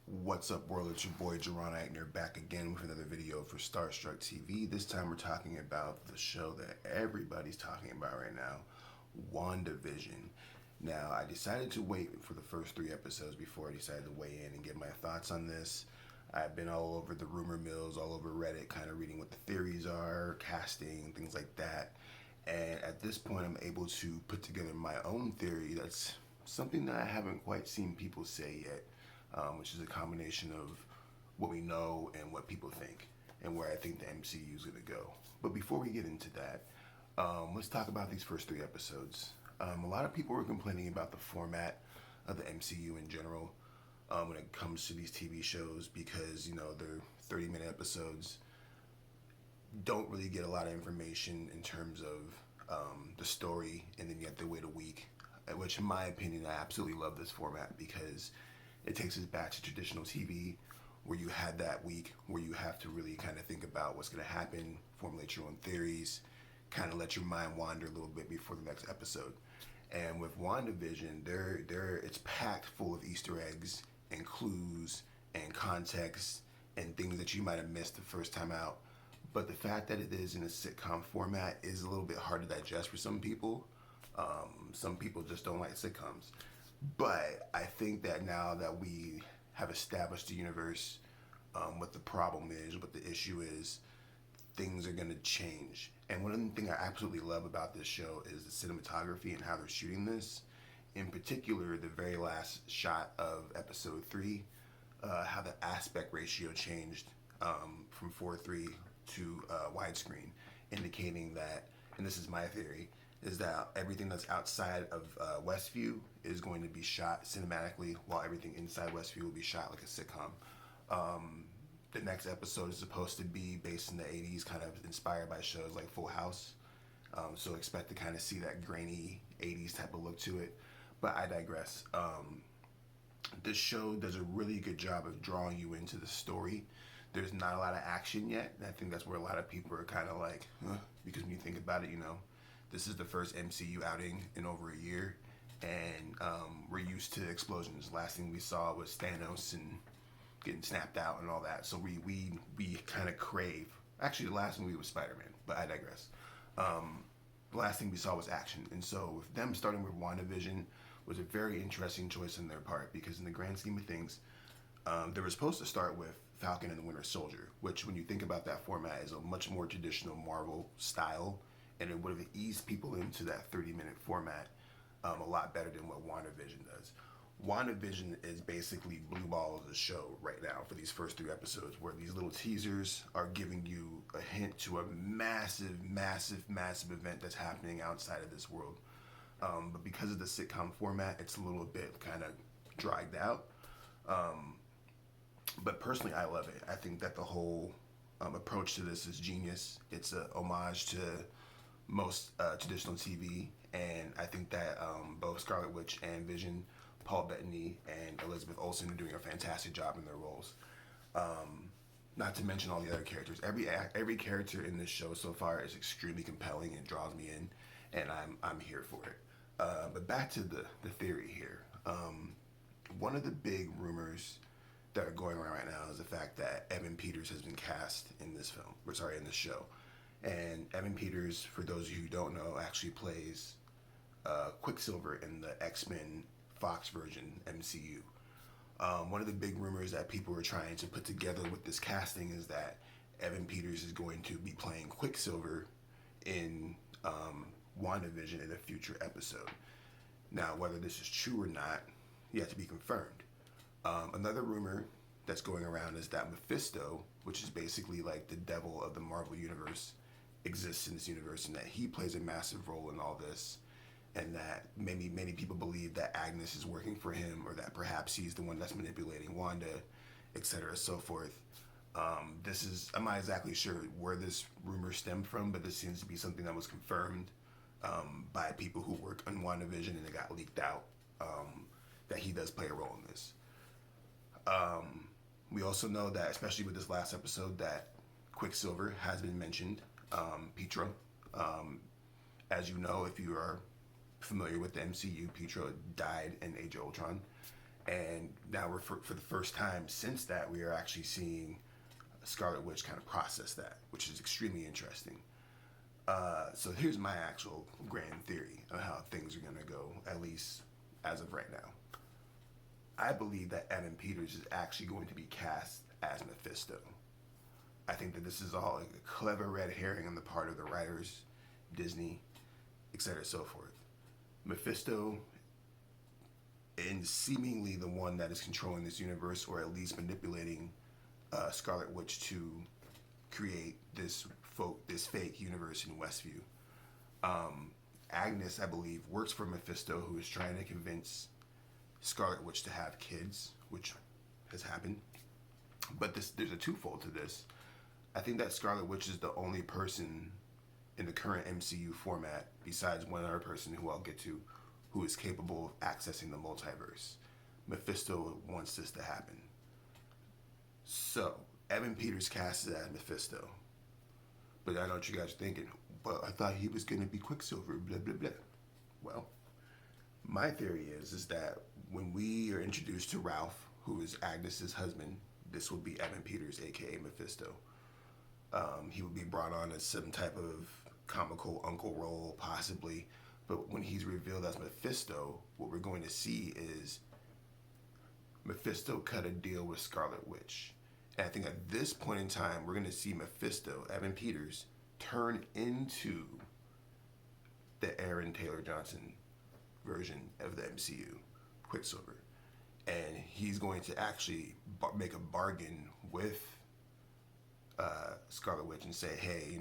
What's up, world? It's your boy Jaron Ikner back again with another video for Starstruck TV. This time we're talking about the show that everybody's talking about right now, Wandavision. Now, I decided to wait for the first 3 episodes before I decided to weigh in and give my thoughts on this. I've been all over the rumor mills, all over Reddit, kind of reading what the theories are, casting, things like that. And at this point, I'm able to put together my own theory that's something that I haven't quite seen people say yet. Which is a combination of what we know and what people think, and where I think the MCU is going to go. But before we get into that, let's talk about these first 3 episodes. A lot of people were complaining about the format of the MCU in general when it comes to these TV shows because, they're 30-minute episodes, don't really get a lot of information in terms of the story, and then you have to wait a week, which in my opinion, I absolutely love this format because it takes us back to traditional TV where you had that week where you have to really kind of think about what's going to happen, formulate your own theories, kind of let your mind wander a little bit before the next episode. And with WandaVision, it's packed full of Easter eggs and clues and context and things that you might have missed the first time out. But the fact that it is in a sitcom format is a little bit hard to digest for some people. Some people just don't like sitcoms. But I think that now that we have established the universe, what the problem is, what the issue is, things are going to change. And one of the things I absolutely love about this show is the cinematography and how they're shooting this. In particular, the very last shot of episode 3, how the aspect ratio changed from 4:3 to widescreen, indicating that, and this is my theory, is that everything that's outside of Westview is going to be shot cinematically, while everything inside Westview will be shot like a sitcom. The next episode is supposed to be based in the 80s, kind of inspired by shows like Full House. So expect to kind of see that grainy 80s type of look to it. But I digress. This show does a really good job of drawing you into the story. There's not a lot of action yet, and I think that's where a lot of people are kind of like, huh? Because when you think about it, this is the first MCU outing in over a year, and we're used to explosions. Last thing we saw was Thanos and getting snapped out and all that. So we kind of crave. Actually, the last movie was Spider-Man, but I digress. The last thing we saw was action, and so with them starting with WandaVision was a very interesting choice on their part because in the grand scheme of things, they were supposed to start with Falcon and the Winter Soldier, which when you think about that format is a much more traditional Marvel style, and it would have eased people into that 30-minute format a lot better than what WandaVision does. WandaVision is basically blue ball of the show right now for these first 3 episodes, where these little teasers are giving you a hint to a massive, massive, massive event that's happening outside of this world. But because of the sitcom format, it's a little bit kind of dragged out. But personally, I love it. I think that the whole approach to this is genius. It's a homage to most traditional TV, and I think that both Scarlet Witch and Vision, Paul Bettany and Elizabeth Olsen are doing a fantastic job in their roles. Not to mention all the other characters. Every character in this show so far is extremely compelling and draws me in, and I'm here for it. But back to the theory here. One of the big rumors that are going around right now is the fact that Evan Peters has been cast in this in this show. And Evan Peters, for those of you who don't know, actually plays Quicksilver in the X-Men Fox version MCU. One of the big rumors that people are trying to put together with this casting is that Evan Peters is going to be playing Quicksilver in WandaVision in a future episode. Now, whether this is true or not, yet to be confirmed. Another rumor that's going around is that Mephisto, which is basically like the devil of the Marvel Universe, exists in this universe, and that he plays a massive role in all this, and that many people believe that Agnes is working for him, or that perhaps he's the one that's manipulating Wanda, etc., so forth. I'm not exactly sure where this rumor stemmed from, but this seems to be something that was confirmed by people who work on WandaVision, and it got leaked out that he does play a role in this. We also know that, especially with this last episode, that Quicksilver has been mentioned. Pietro, as you know, if you are familiar with the MCU, Pietro died in Age of Ultron, And now we're for the first time since that, we are actually seeing Scarlet Witch kind of process that, which is extremely interesting. So here's my actual grand theory on how things are going to go, at least as of right now. I believe that Evan Peters is actually going to be cast as Mephisto. I think that this is all like a clever red herring on the part of the writers, Disney, etc., so forth. Mephisto, and seemingly the one that is controlling this universe, or at least manipulating Scarlet Witch to create this fake universe in Westview. Agnes, I believe, works for Mephisto, who is trying to convince Scarlet Witch to have kids, which has happened. But there's a twofold to this. I think that Scarlet Witch is the only person in the current MCU format, besides one other person who I'll get to, who is capable of accessing the multiverse. Mephisto wants this to happen. So, Evan Peters cast as Mephisto. But I know what you guys are thinking. Well, I thought he was going to be Quicksilver, blah, blah, blah. Well, my theory is that when we are introduced to Ralph, who is Agnes's husband, this will be Evan Peters, aka Mephisto. He would be brought on as some type of comical uncle role, possibly. But when he's revealed as Mephisto, what we're going to see is Mephisto cut a deal with Scarlet Witch. And I think at this point in time, we're going to see Mephisto, Evan Peters, turn into the Aaron Taylor Johnson version of the MCU, Quicksilver. And he's going to actually make a bargain with Scarlet Witch and say, hey,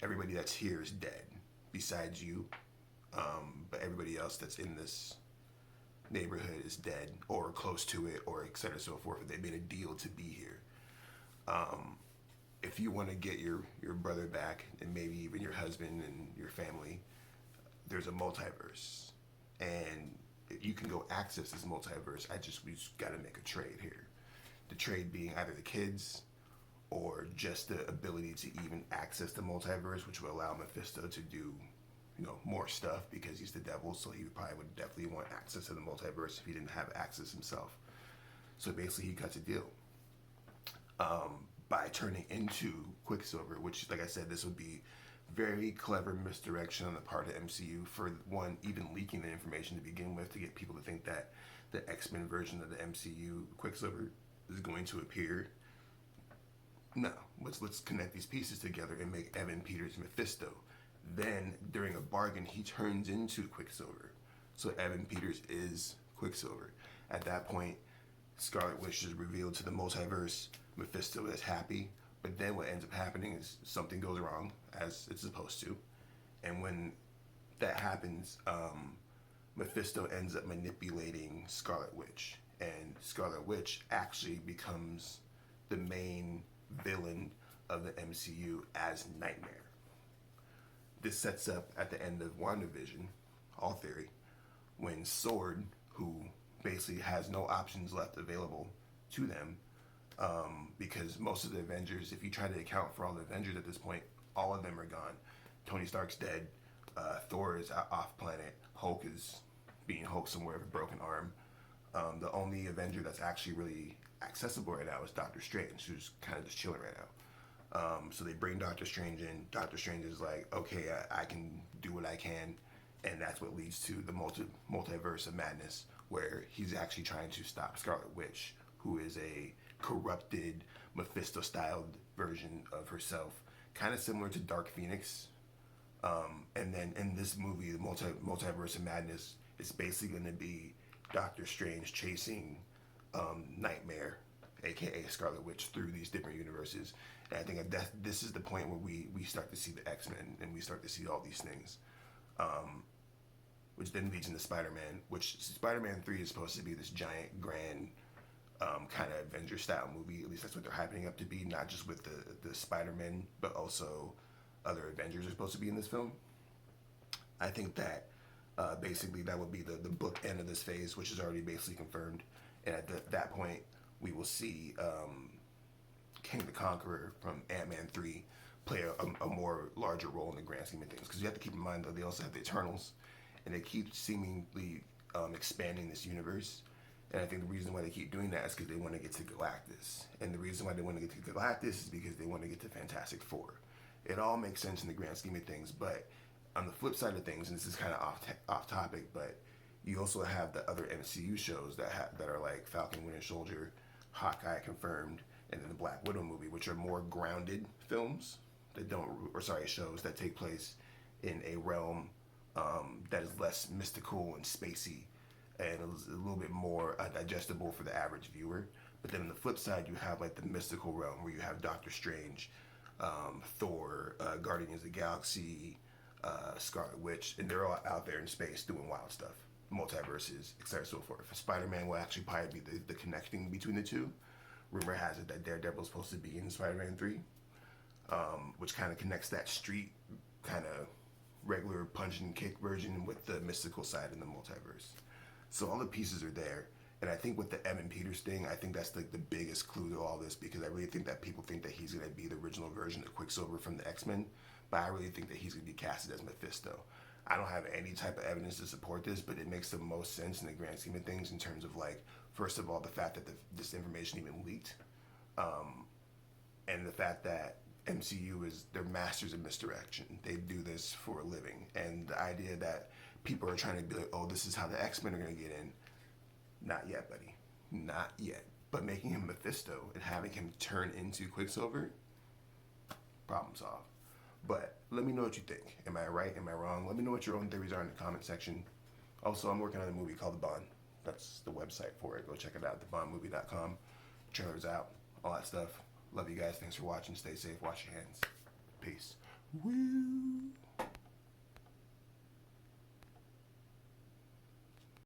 everybody that's here is dead besides you. But everybody else that's in this neighborhood is dead or close to it, or et cetera, so forth. They made a deal to be here. If you want to get your brother back, and maybe even your husband and your family, there's a multiverse. And you can go access this multiverse. We just got to make a trade here. The trade being either the kids or just the ability to even access the multiverse, which would allow Mephisto to do more stuff, because he's the devil, so he probably would definitely want access to the multiverse if he didn't have access himself. So basically he cuts a deal by turning into Quicksilver, which, like I said, this would be very clever misdirection on the part of MCU for one, even leaking the information to begin with, to get people to think that the X-Men version of the MCU Quicksilver is going to appear. No, let's connect these pieces together and make Evan Peters Mephisto. Then, during a bargain, he turns into Quicksilver. So Evan Peters is Quicksilver. At that point, Scarlet Witch is revealed to the multiverse. Mephisto is happy. But then what ends up happening is something goes wrong, as it's supposed to. And when that happens, Mephisto ends up manipulating Scarlet Witch. And Scarlet Witch actually becomes the main villain of the MCU as Nightmare. This sets up at the end of WandaVision, all theory, when Sword, who basically has no options left available to them, because most of the Avengers, if you try to account for all the Avengers at this point, all of them are gone. Tony Stark's dead, Thor is off planet, Hulk is being Hulk somewhere with a broken arm. The only Avenger that's actually really accessible right now is Doctor Strange, who's kind of just chilling right now. So they bring Doctor Strange in. Doctor Strange is like, okay, I can do what I can. And that's what leads to the multiverse of madness, where he's actually trying to stop Scarlet Witch, who is a corrupted, Mephisto-styled version of herself, kind of similar to Dark Phoenix. And then in this movie, the multiverse of madness, is basically going to be Doctor Strange chasing Nightmare, aka Scarlet Witch, through these different universes. And I think that this is the point where we start to see the X-Men, and we start to see all these things, which then leads into Spider-Man, which Spider-Man 3 is supposed to be this giant, grand, kind of Avenger-style movie. At least that's what they're hyping up to be, not just with the Spider-Man, but also other Avengers are supposed to be in this film. I think that basically that would be the book end of this phase, which is already basically confirmed. And at that point, we will see King the Conqueror from Ant-Man 3 play a more larger role in the grand scheme of things. Because you have to keep in mind, though, they also have the Eternals, and they keep seemingly expanding this universe. And I think the reason why they keep doing that is because they want to get to Galactus. And the reason why they want to get to Galactus is because they want to get to Fantastic Four. It all makes sense in the grand scheme of things, but on the flip side of things, and this is kind of off topic, but you also have the other MCU shows that are like Falcon, Winter Soldier, Hawkeye confirmed, and then the Black Widow movie, which are more grounded films that don't, or sorry, shows that take place in a realm that is less mystical and spacey, and a little bit more digestible for the average viewer. But then on the flip side, you have like the mystical realm where you have Doctor Strange, Thor, Guardians of the Galaxy, Scarlet Witch, and they're all out there in space doing wild stuff, multiverses, etc. So forth. Spider-Man will actually probably be the connecting between the two. Rumor has it that Daredevil is supposed to be in Spider-Man 3, which kind of connects that street kind of regular punch and kick version with the mystical side in the multiverse. So all the pieces are there. And I think with the Evan Peters thing, I think that's like the biggest clue to all this, because I really think that people think that he's going to be the original version of Quicksilver from the X-Men, but I really think that he's going to be casted as Mephisto. I don't have any type of evidence to support this, but it makes the most sense in the grand scheme of things in terms of, like, first of all, the fact that this information even leaked, and the fact that MCU they're masters of misdirection. They do this for a living. And the idea that people are trying to be like, oh, this is how the X-Men are going to get in. Not yet, buddy. Not yet. But making him Mephisto and having him turn into Quicksilver, problem solved. But let me know what you think. Am I right? Am I wrong? Let me know what your own theories are in the comment section. Also, I'm working on a movie called The Bond. That's the website for it. Go check it out, thebondmovie.com. Trailer's out. All that stuff. Love you guys. Thanks for watching. Stay safe. Wash your hands. Peace. Woo.